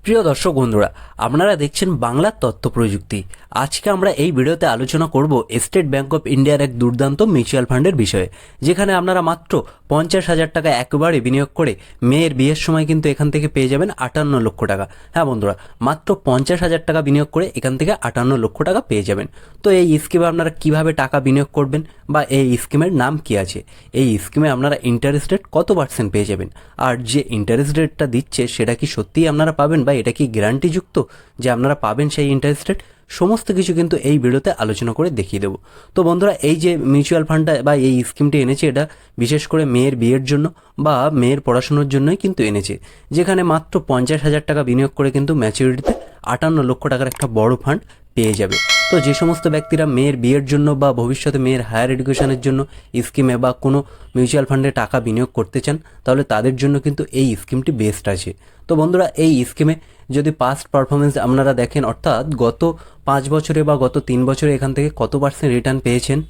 প্রিয় দর্শক বন্ধুরা, আপনারা দেখছেন বাংলার তথ্য প্রযুক্তি। আজকে আমরা এই ভিডিওতে আলোচনা করব স্টেট ব্যাংক অফ ইন্ডিয়ার এক দুর্দান্ত মিউচুয়াল ফান্ডের বিষয়ে, যেখানে আপনারা মাত্র 50,000 টাকা একেবারে বিনিয়োগ করে মেয়ের বিয়ের সময় কিন্তু এখান থেকে পেয়ে যাবেন 58 লক্ষ টাকা। হ্যাঁ বন্ধুরা, মাত্র 50,000 টাকা বিনিয়োগ করে এখান থেকে 58 লক্ষ টাকা পেয়ে যাবেন। তো এই স্কিমে আপনারা কিভাবে টাকা বিনিয়োগ করবেন বা এই স্কিমের নাম কি আছে, এই স্কিমে আপনারা ইন্টারেস্ট রেট কত % পেয়ে যাবেন, আর যে ইন্টারেস্ট রেটটা দিচ্ছে সেটা কি সত্যিই আপনারা পাবেন বা এটা কি গ্যারান্টিযুক্ত যে আপনারা পাবেন সেই ইন্টারেস্ট রেট, সমস্ত কিছু কিন্তু এই ভিডিওতে আলোচনা করে দেখিয়ে দেবো। তো বন্ধুরা, এই যে মিউচুয়াল ফান্ডটা বা এই স্কিমটি এনেছে, এটা বিশেষ করে মেয়ের বিয়ের জন্য বা মেয়ের পড়াশোনার জন্যই কিন্তু এনেছে, যেখানে মাত্র 50,000 টাকা বিনিয়োগ করে কিন্তু ম্যাচুরিটিতে 58 লক্ষ টাকার একটা বড় ফান্ড পেয়ে যাবে। তো যে সমস্ত ব্যক্তিরা মেয়ের বিয়ের জন্য বা ভবিষ্যতে মেয়ের হায়ার এডুকেশনের জন্য স্কিমে বা কোনো মিউচুয়াল ফান্ডে টাকা বিনিয়োগ করতে চান, তাহলে তাদের জন্য কিন্তু এই স্কিমটি বেস্ট আছে। তো বন্ধুরা, এই স্কিমে যদি পাস্ট পারফরমেন্স আপনারা দেখেন, অর্থাৎ গত 5 বছরে বা গত 3 বছরে এখান থেকে কত % রিটার্ন পেয়েছেন,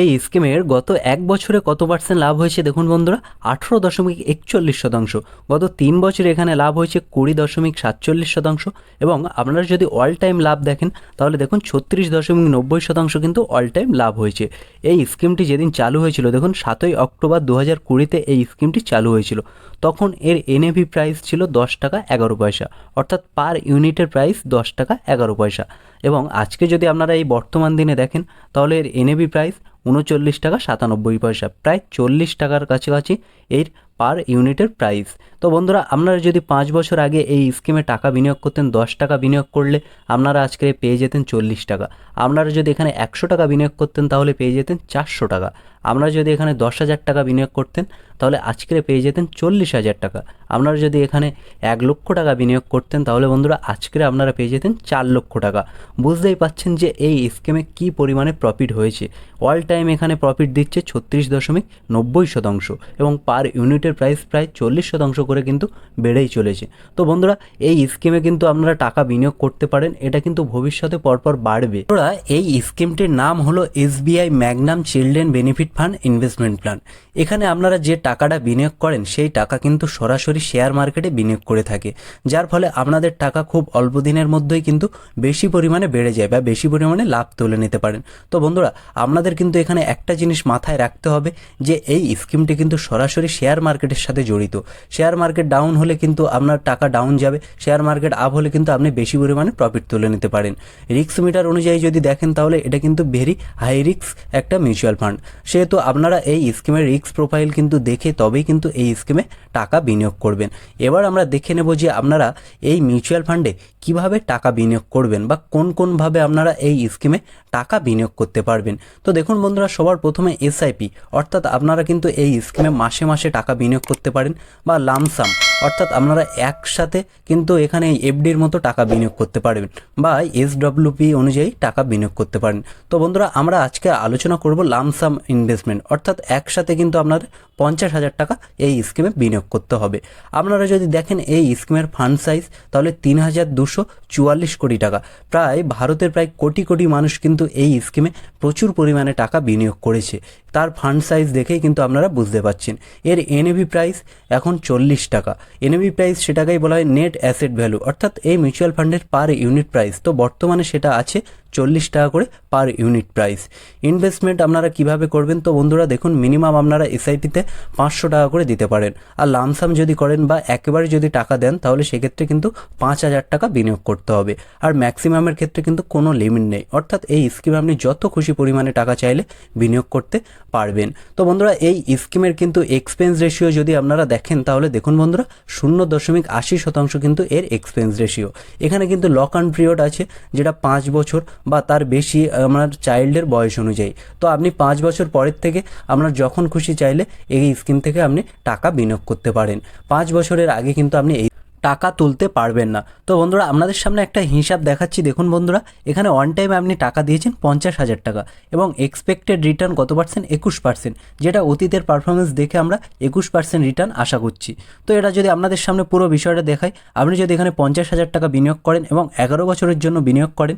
এই স্কিমের গত 1 বছরে কত % লাভ হয়েছে দেখুন বন্ধুরা, 18.41%। গত 3 বছরে এখানে লাভ হয়েছে 20.47%। এবং আপনারা যদি অল টাইম লাভ দেখেন, তাহলে দেখুন 36.90% কিন্তু অল টাইম লাভ হয়েছে। এই স্কিমটি যেদিন চালু হয়েছিল, দেখুন 7ই অক্টোবর 2020-তে এই স্কিমটি চালু হয়েছিল। তখন এর এনএভি প্রাইস ছিল 10 টাকা 11 পয়সা, অর্থাৎ পার ইউনিটের প্রাইস 10 টাকা 11 পয়সা। এবং আজকে যদি আপনারা এই বর্তমান দিনে দেখেন, তাহলে এর এনএভি প্রাইস 39 টাকা 97 পয়সা, প্রায় 40 টাকার কাছাকাছি এর পার ইউনিটের প্রাইস। তো বন্ধুরা, আপনারা যদি 5 বছর আগে এই স্কিমে টাকা বিনিয়োগ করতেন, 10 টাকা বিনিয়োগ করলে আপনারা আজকে পেয়ে যেতেন 40 টাকা। আপনারা যদি এখানে 100 টাকা বিনিয়োগ করতেন, তাহলে পেয়ে যেতেন 400 টাকা। আপনারা যদি এখানে 10,000 টাকা বিনিয়োগ করতেন, তাহলে আজকে পেয়ে যেতেন 40,000 টাকা। আপনারা যদি এখানে 1 লক্ষ টাকা বিনিয়োগ করতেন, তাহলে বন্ধুরা আজকে আপনারা পেয়ে যেতেন 4 লক্ষ টাকা। বুঝতেই পাচ্ছেন যে এই স্কিমে কী পরিমাণে প্রফিট হয়েছে। অল টাইম এখানে প্রফিট দিচ্ছে 36.90%, এবং পার ইউনিটের প্রাইস প্রায় 40% করে কিন্তু বেড়েই চলেছে। তো বন্ধুরা, এই স্কিমে কিন্তু আপনারা টাকা বিনিয়োগ করতে পারেন, এটা কিন্তু ভবিষ্যতে পরপর বাড়বে। বন্ধুরা, এই স্কিমটির নাম হলো SBI Magnum children benefit fund investment plan. এখানে আপনারা যে টাকাটা বিনিয়োগ করেন, সেই টাকা কিন্তু সরাসরি শেয়ার মার্কেটে বিনিয়োগ করে থাকে, যার ফলে আপনাদের টাকা খুব অল্প দিনের মধ্যেই কিন্তু বেশি পরিমাণে বেড়ে যায় বা বেশি পরিমাণে লাভ তুলে নিতে পারেন। তো বন্ধুরা, আপনাদের কিন্তু এখানে একটা জিনিস মাথায় রাখতে হবে যে এই স্কিমটি কিন্তু সরাসরি শেয়ার মার্কেটের সাথে জড়িত। শেয়ার মার্কেট ডাউন হলে কিন্তু আপনার টাকা ডাউন যাবে, শেয়ার মার্কেট আপ হলে কিন্তু আপনি বেশি পরিমাণে প্রফিট তুলে নিতে পারেন। রিস্ক মিটার অনুযায়ী যদি দেখেন, তাহলে এটা কিন্তু ভেরি হাই রিস্ক একটা মিউচুয়াল ফান্ড। সেহেতু আপনারা এই স্কিমের রিস্ক প্রোফাইল কিন্তু দেখে তবেই কিন্তু এই স্কিমে টাকা বিনিয়োগ করবেন। এবার আমরা দেখে নেব যে আপনারা এই মিউচুয়াল ফান্ডে কিভাবে টাকা বিনিয়োগ করবেন বা কোনভাবে আপনারা এই স্কিমে টাকা বিনিয়োগ করতে পারবেন। তো দেখুন বন্ধুরা, সবার প্রথমে এসআইপি, অর্থাৎ আপনারা কিন্তু এই স্কিমে মাসে মাসে টাকা বিনিয়োগ করতে পারেন, বা লামসাম, অর্থাৎ আপনারা একসাথে কিন্তু এখানে এফডির মতো টাকা বিনিয়োগ করতে পারবেন, বা এসডব্লিউপি অনুযায়ী টাকা বিনিয়োগ করতে পারেন। তো বন্ধুরা, আমরা আজকে আলোচনা করব লামসাম ইনভেস্টমেন্ট, অর্থাৎ একসাথে কিন্তু আপনাদের 50,000 টাকা এই স্কিমে বিনিয়োগ করতে হবে। আপনারা যদি দেখেন এই স্কিমের ফান্ড সাইজ, তাহলে 3,244 কোটি টাকা। প্রায় ভারতের প্রায় কোটি কোটি মানুষ কিন্তু এই স্কিমে প্রচুর পরিমাণে টাকা বিনিয়োগ করেছে। তার ফান্ড সাইজ দেখেই কিন্তু আপনারা বুঝতে পারছেন। এর এনএভি প্রাইস এখন 40 টাকা। এনএভি প্রাইস সেটাকেই বলা হয় নেট অ্যাসেট ভ্যালু, অর্থাৎ এই মিউচুয়াল ফান্ডের পার ইউনিট প্রাইস। তো বর্তমানে সেটা আছে 40 টাকা করে পার ইউনিট প্রাইস। ইনভেস্টমেন্ট আপনারা কিভাবে করবেন? তো বন্ধুরা দেখুন, মিনিমাম আপনারা এসআইপিতে 500 টাকা করে দিতে পারেন, আর লামসাম যদি করেন বা একেবারে যদি টাকা দেন, তাহলে সেক্ষেত্রে কিন্তু 5,000 টাকা বিনিয়োগ করতে হবে। আর ম্যাক্সিমামের ক্ষেত্রে কিন্তু কোনো লিমিট নেই, অর্থাৎ এই স্কিমে আপনি যত খুশি পরিমাণে টাকা চাইলে বিনিয়োগ করতে পারবেন। তো বন্ধুরা, এই স্কিমের কিন্তু এক্সপেন্স রেশিও যদি আপনারা দেখেন, তাহলে দেখুন বন্ধুরা 0.80% কিন্তু এর এক্সপেন্স রেশিও। এখানে কিন্তু লক অন পিরিয়ড আছে, যেটা 5 বছর বা তার বেশি আপনার চাইল্ডের বয়স অনুযায়ী। তো আপনি 5 বছর পরের থেকে আপনার যখন খুশি চাইলে এই স্কিম থেকে আপনি টাকা বিনিয়োগ করতে পারেন। 5 বছরের আগে কিন্তু আপনি এই টাকা তুলতে পারবেন না। তো বন্ধুরা, আপনাদের সামনে একটা হিসাব দেখাচ্ছি। দেখুন বন্ধুরা, এখানে ওয়ান টাইমে আপনি টাকা দিয়েছেন 50,000 টাকা, এবং এক্সপেক্টেড রিটার্ন কত %? 21%, যেটা অতীতের পারফরমেন্স দেখে আমরা 21% রিটার্ন আশা করছি। তো এটা যদি আপনাদের সামনে পুরো বিষয়টা দেখাই, আপনি যদি এখানে 50,000 টাকা বিনিয়োগ করেন এবং 11 বছরের জন্য বিনিয়োগ করেন,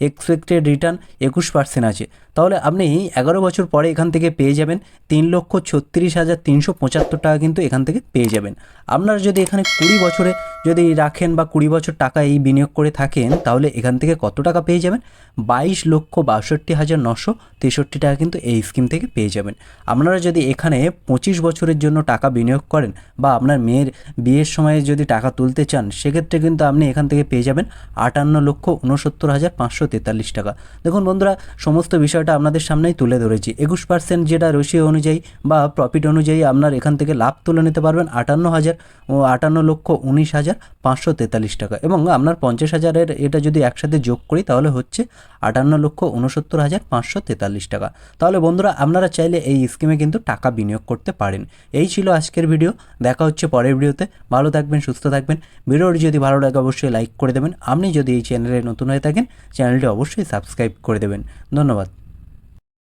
এক্সপেক্টেড রিটার্ন 21% আছে, তাহলে আপনি 11 বছর পরে এখান থেকে পেয়ে যাবেন 3,36,375 টাকা কিন্তু এখান থেকে পেয়ে যাবেন। আপনারা যদি এখানে 20 বছরে যদি রাখেন বা 20 বছর টাকা এই বিনিয়োগ করে থাকেন, তাহলে এখান থেকে কত টাকা পেয়ে যাবেন? 22,62,963 টাকা কিন্তু এই স্কিম থেকে পেয়ে যাবেন। আপনারা যদি এখানে 25 বছরের জন্য টাকা বিনিয়োগ করেন বা আপনার মেয়ের বিয়ের সময়ে যদি টাকা তুলতে চান, সেক্ষেত্রে কিন্তু আপনি এখান থেকে পেয়ে যাবেন 58,69,543 টাকা। দেখুন বন্ধুরা, সমস্ত বিষয়টা আপনাদের সামনেই তুলে ধরেছি। 21% যেটা রেশিও অনুযায়ী বা প্রফিট অনুযায়ী আপনার এখান থেকে লাভ তুলে নিতে পারবেন 58,19,543 টাকা, এবং আপনার 50,000-এর এটা যদি একসাথে যোগ করি তাহলে হচ্ছে 58,69,543 টাকা। তাহলে বন্ধুরা, আপনারা চাইলে এই স্কিমে কিন্তু টাকা বিনিয়োগ করতে পারেন। এই ছিল আজকের ভিডিও, দেখা হচ্ছে পরের ভিডিওতে। ভালো থাকবেন, সুস্থ থাকবেন। ভিডিওটি যদি ভালো লাগে অবশ্যই লাইক করে দেবেন। আপনি যদি এই চ্যানেলে নতুন হয়ে থাকেন, চ্যানেলটি অবশ্যই সাবস্ক্রাইব করে দেবেন। ধন্যবাদ।